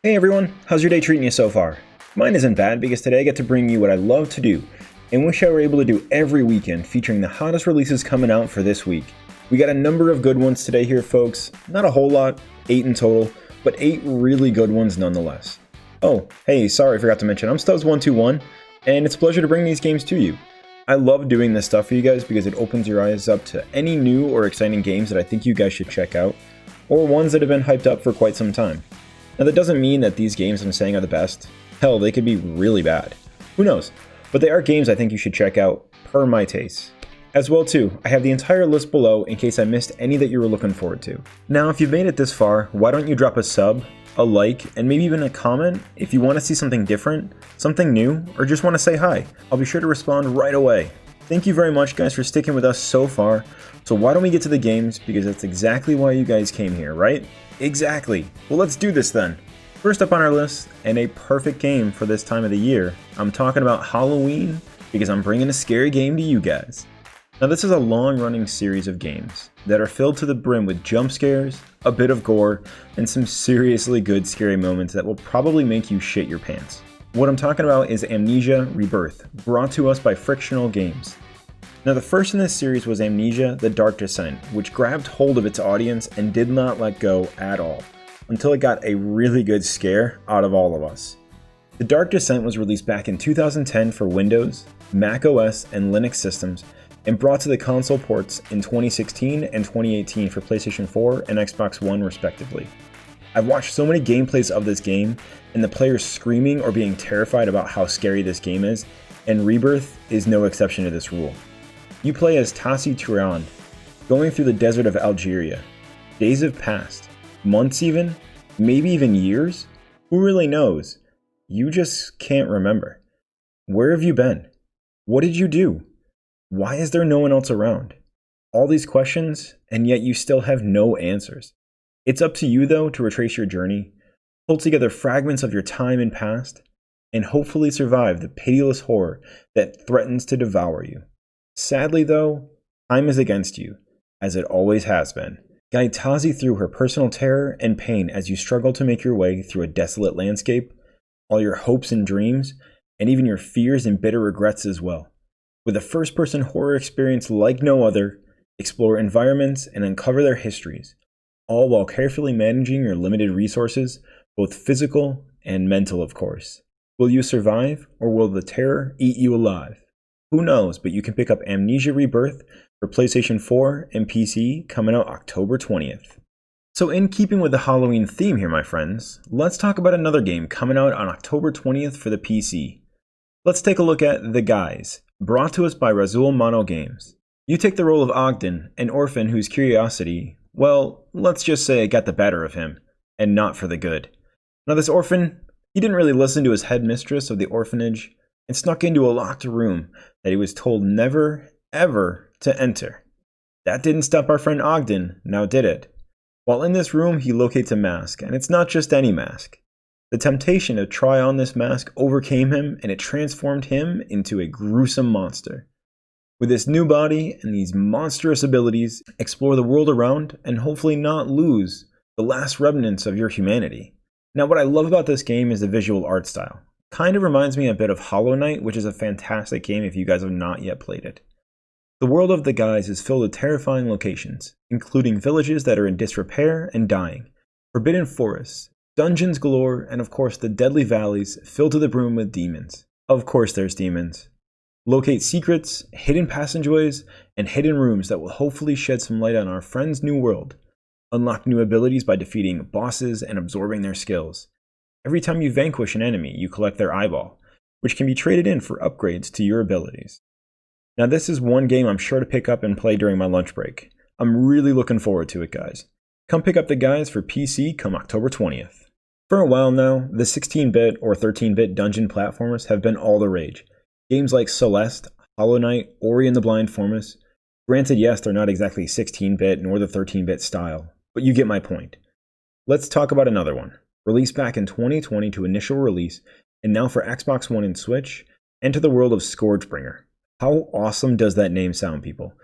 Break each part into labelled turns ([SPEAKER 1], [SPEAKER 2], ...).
[SPEAKER 1] Hey everyone, how's your day treating you so far? Mine isn't bad because today I get to bring you what I love to do and wish I were able to do every weekend, featuring the hottest releases coming out for this week. We got a number of good ones today here, folks. Not a whole lot, 8 in total, but 8 really good ones nonetheless. Oh, hey, sorry, I forgot to mention, I'm Stubbs121, and it's a pleasure to bring these games to you. I love doing this stuff for you guys because it opens your eyes up to any new or exciting games that I think you guys should check out, or ones that have been hyped up for quite some time. Now that doesn't mean that these games I'm saying are the best. Hell, they could be really bad. Who knows? But they are games I think you should check out, per my taste. As well too, I have the entire list below in case I missed any that you were looking forward to. Now if you've made it this far, why don't you drop a sub, a like, and maybe even a comment if you want to see something different, something new, or just want to say hi. I'll be sure to respond right away. Thank you very much guys for sticking with us so far. So why don't we get to the games, because that's exactly why you guys came here, right? Exactly. Well, let's do this then. First up on our list, and a perfect game for this time of the year, I'm talking about Halloween, because I'm bringing a scary game to you guys. Now this is a long-running series of games that are filled to the brim with jump scares, a bit of gore, and some seriously good scary moments that will probably make you shit your pants. What I'm talking about is Amnesia Rebirth, brought to us by Frictional Games. Now the first in this series was Amnesia: The Dark Descent, which grabbed hold of its audience and did not let go at all, until it got a really good scare out of all of us. The Dark Descent was released back in 2010 for Windows, Mac OS, and Linux systems, and brought to the console ports in 2016 and 2018 for PlayStation 4 and Xbox One respectively. I've watched so many gameplays of this game, and the players screaming or being terrified about how scary this game is, and Rebirth is no exception to this rule. You play as Tassi Turan, going through the desert of Algeria. Days have passed, months even, maybe even years? Who really knows? You just can't remember. Where have you been? What did you do? Why is there no one else around? All these questions, and yet you still have no answers. It's up to you though to retrace your journey, pull together fragments of your time and past, and hopefully survive the pitiless horror that threatens to devour you. Sadly though, time is against you, as it always has been. Guide Tazi through her personal terror and pain as you struggle to make your way through a desolate landscape, all your hopes and dreams, and even your fears and bitter regrets as well. With a first-person horror experience like no other, explore environments and uncover their histories, all while carefully managing your limited resources, both physical and mental of course. Will you survive, or will the terror eat you alive? Who knows, but you can pick up Amnesia Rebirth for PlayStation 4 and PC coming out October 20th. So in keeping with the Halloween theme here, my friends, let's talk about another game coming out on October 20th for the PC. Let's take a look at The Guise, brought to us by Razul Mono Games. You take the role of Ogden, an orphan whose curiosity, well, let's just say it got the better of him, and not for the good. Now this orphan, he didn't really listen to his headmistress of the orphanage, and snuck into a locked room that he was told never, ever to enter. That didn't stop our friend Ogden, now did it? While in this room, he locates a mask, and it's not just any mask. The temptation to try on this mask overcame him, and it transformed him into a gruesome monster. With this new body and these monstrous abilities, explore the world around, and hopefully not lose the last remnants of your humanity. Now what I love about this game is the visual art style. Kind of reminds me a bit of Hollow Knight, which is a fantastic game if you guys have not yet played it. The world of The Guise is filled with terrifying locations, including villages that are in disrepair and dying, forbidden forests, dungeons galore, and of course the deadly valleys filled to the brim with demons. Of course there's demons. Locate secrets, hidden passageways, and hidden rooms that will hopefully shed some light on our friend's new world. Unlock new abilities by defeating bosses and absorbing their skills. Every time you vanquish an enemy, you collect their eyeball, which can be traded in for upgrades to your abilities. Now this is one game I'm sure to pick up and play during my lunch break. I'm really looking forward to it, guys. Come pick up The Guise for PC come October 20th. For a while now, the 16-bit or 13-bit dungeon platformers have been all the rage. Games like Celeste, Hollow Knight, Ori and the Blind Forest. Granted, yes, they're not exactly 16-bit nor the 13-bit style, but you get my point. Let's talk about another one. Released back in 2020 to initial release, and now for Xbox One and Switch, enter the world of ScourgeBringer. How awesome does that name sound, people?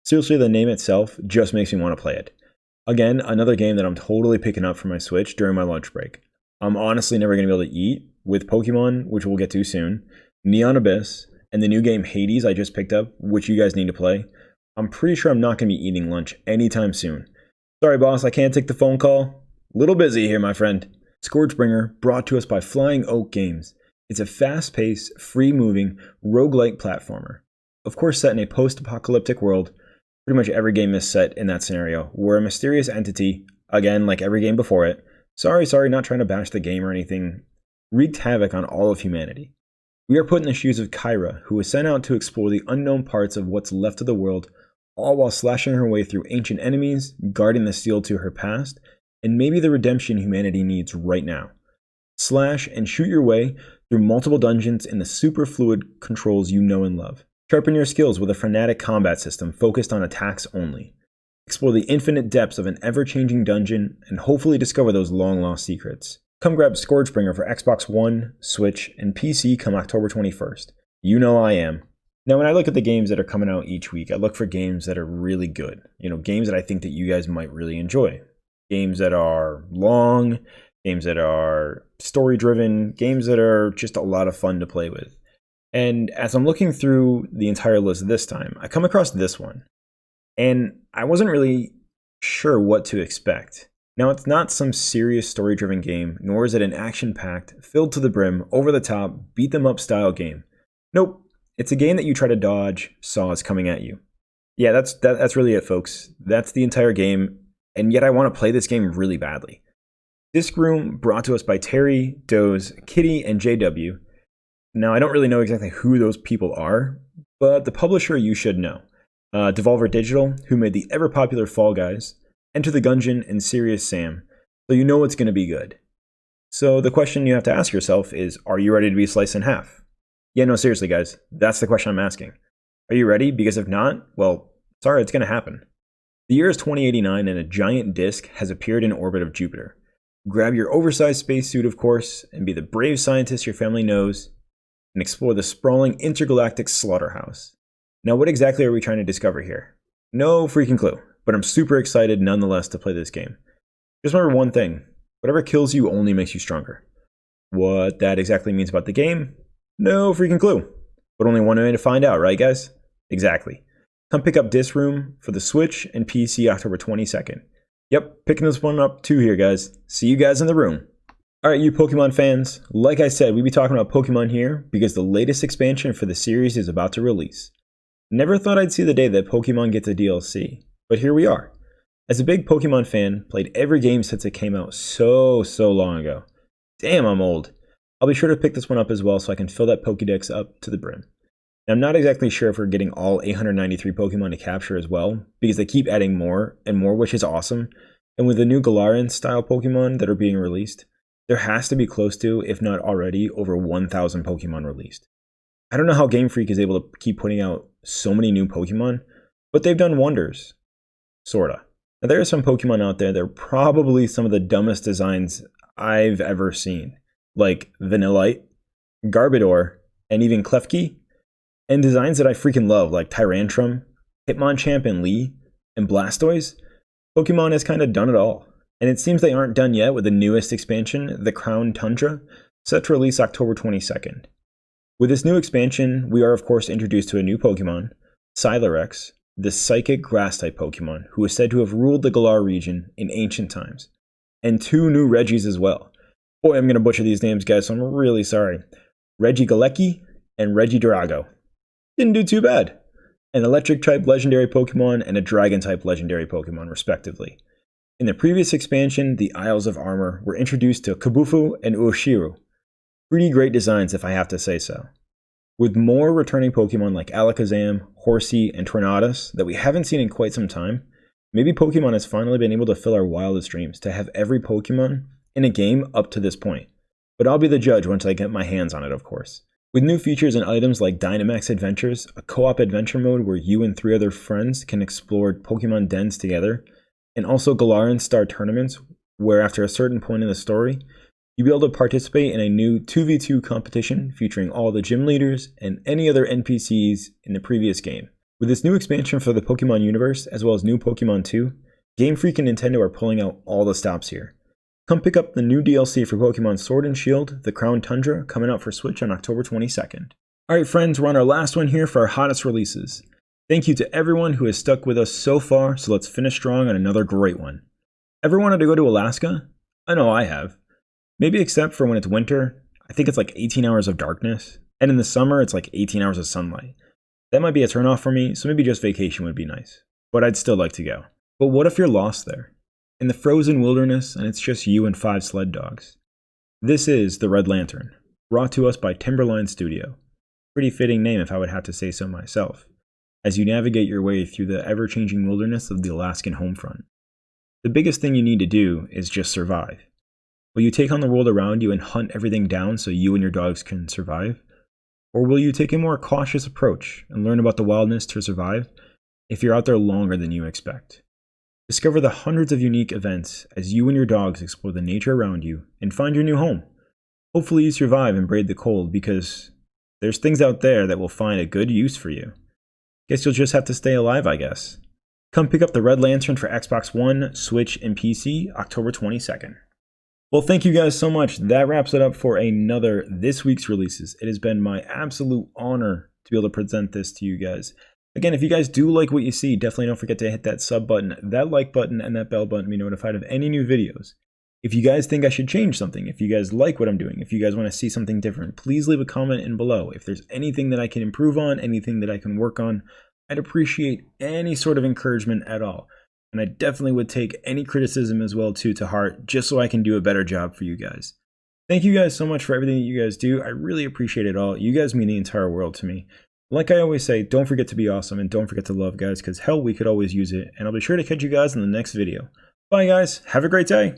[SPEAKER 1] Seriously, the name itself just makes me want to play it. Again, another game that I'm totally picking up for my Switch during my lunch break. I'm honestly never going to be able to eat with Pokemon, which we'll get to soon, Neon Abyss, and the new game Hades I just picked up, which you guys need to play. I'm pretty sure I'm not going to be eating lunch anytime soon. Sorry, boss, I can't take the phone call. Little busy here, my friend. ScourgeBringer, brought to us by Flying Oak Games. It's a fast-paced, free-moving, roguelike platformer. Of course, set in a post-apocalyptic world, pretty much every game is set in that scenario, where a mysterious entity, again like every game before it, sorry, not trying to bash the game or anything, wreaked havoc on all of humanity. We are put in the shoes of Kyra, who was sent out to explore the unknown parts of what's left of the world, all while slashing her way through ancient enemies, guarding the steel to her past, and maybe the redemption humanity needs right now. Slash and shoot your way through multiple dungeons in the super fluid controls you know and love. Sharpen your skills with a frenetic combat system focused on attacks only. Explore the infinite depths of an ever-changing dungeon and hopefully discover those long-lost secrets. Come grab ScourgeBringer for Xbox One, Switch, and PC come October 21st. You know I am. Now, when I look at the games that are coming out each week, I look for games that are really good. Games that I think that you guys might really enjoy. Games that are long, games that are story-driven, games that are just a lot of fun to play with. And as I'm looking through the entire list this time, I come across this one. And I wasn't really sure what to expect. Now, it's not some serious story-driven game, nor is it an action-packed, filled to the brim, over-the-top, beat-them-up style game. Nope, it's a game that you try to dodge saws coming at you. Yeah, that's really it, folks. That's the entire game, and yet I want to play this game really badly. Disc Room, brought to us by Terry, Doze, Kitty, and JW. Now, I don't really know exactly who those people are, but the publisher you should know. Devolver Digital, who made the ever-popular Fall Guys, Enter the Gungeon, and Serious Sam, so you know it's going to be good. So the question you have to ask yourself is, are you ready to be sliced in half? Yeah, no, seriously, guys, that's the question I'm asking. Are you ready? Because if not, well, sorry, it's going to happen. The year is 2089 and a giant disk has appeared in orbit of Jupiter. Grab your oversized spacesuit, of course, and be the brave scientist your family knows, and explore the sprawling intergalactic slaughterhouse. Now, what exactly are we trying to discover here? No freaking clue, but I'm super excited nonetheless to play this game. Just remember one thing, whatever kills you only makes you stronger. What that exactly means about the game? No freaking clue, but only one way to find out, right guys? Exactly. Come pick up Disc Room for the Switch and PC October 22nd. Yep, picking this one up too here, guys. See you guys in the room. Alright, you Pokemon fans, like I said, we'll be talking about Pokemon here because the latest expansion for the series is about to release. Never thought I'd see the day that Pokemon gets a DLC, but here we are. As a big Pokemon fan, played every game since it came out so long ago. Damn, I'm old. I'll be sure to pick this one up as well so I can fill that Pokédex up to the brim. Now, I'm not exactly sure if we're getting all 893 Pokemon to capture as well, because they keep adding more and more, which is awesome. And with the new Galarian style Pokemon that are being released, there has to be close to, if not already, over 1,000 Pokemon released. I don't know how Game Freak is able to keep putting out so many new Pokemon, but they've done wonders. Sorta. Now, there are some Pokemon out there that are probably some of the dumbest designs I've ever seen, like Vanillite, Garbodor, and even Klefki, and designs that I freaking love, like Tyrantrum, Hitmonchan and Lee, and Blastoise. Pokemon has kind of done it all, and it seems they aren't done yet with the newest expansion, the Crown Tundra, set to release October 22nd. With this new expansion, we are of course introduced to a new Pokemon, Silerex, the psychic grass-type Pokemon, who is said to have ruled the Galar region in ancient times, and two new Regis as well. Boy, I'm going to butcher these names, guys, so I'm really sorry. Regigalecki and Regidrago. Didn't do too bad. An electric-type legendary Pokemon and a dragon-type legendary Pokemon, respectively. In the previous expansion, the Isles of Armor were introduced to Kabufu and Uoshiru. Pretty great designs, if I have to say so. With more returning Pokemon like Alakazam, Horsea, and Tornadus that we haven't seen in quite some time, maybe Pokemon has finally been able to fill our wildest dreams to have every Pokemon in a game up to this point. But I'll be the judge once I get my hands on it, of course. With new features and items like Dynamax Adventures, a co-op adventure mode where you and 3 other friends can explore Pokemon dens together, and also Galarian Star tournaments, where after a certain point in the story, you'll be able to participate in a new 2v2 competition featuring all the gym leaders and any other NPCs in the previous game. With this new expansion for the Pokemon universe, as well as new Pokemon 2, Game Freak and Nintendo are pulling out all the stops here. Come pick up the new DLC for Pokemon Sword and Shield, the Crown Tundra, coming out for Switch on October 22nd. Alright friends, we're on our last one here for our hottest releases. Thank you to everyone who has stuck with us so far, so let's finish strong on another great one. Ever wanted to go to Alaska? I know I have. Maybe except for when it's winter. I think it's like 18 hours of darkness. And in the summer, it's like 18 hours of sunlight. That might be a turnoff for me, so maybe just vacation would be nice. But I'd still like to go. But what if you're lost there? In the frozen wilderness, and it's just you and 5 sled dogs. This is the Red Lantern, brought to us by Timberline Studio. Pretty fitting name if I would have to say so myself, as you navigate your way through the ever-changing wilderness of the Alaskan homefront. The biggest thing you need to do is just survive. Will you take on the world around you and hunt everything down so you and your dogs can survive? Or will you take a more cautious approach and learn about the wildness to survive if you're out there longer than you expect? Discover the hundreds of unique events as you and your dogs explore the nature around you and find your new home. Hopefully you survive and brave the cold, because there's things out there that will find a good use for you. Guess you'll just have to stay alive, I guess. Come pick up the Red Lantern for Xbox One, Switch, and PC October 22nd. Well, thank you guys so much. That wraps it up for another this week's releases. It has been my absolute honor to be able to present this to you guys. Again, if you guys do like what you see, definitely don't forget to hit that sub button, that like button, and that bell button to be notified of any new videos. If you guys think I should change something, if you guys like what I'm doing, if you guys want to see something different, please leave a comment in below. If there's anything that I can improve on, anything that I can work on, I'd appreciate any sort of encouragement at all. And I definitely would take any criticism as well too to heart, just so I can do a better job for you guys. Thank you guys so much for everything that you guys do. I really appreciate it all. You guys mean the entire world to me. Like I always say, don't forget to be awesome and don't forget to love, guys, because hell, we could always use it. And I'll be sure to catch you guys in the next video. Bye guys, have a great day.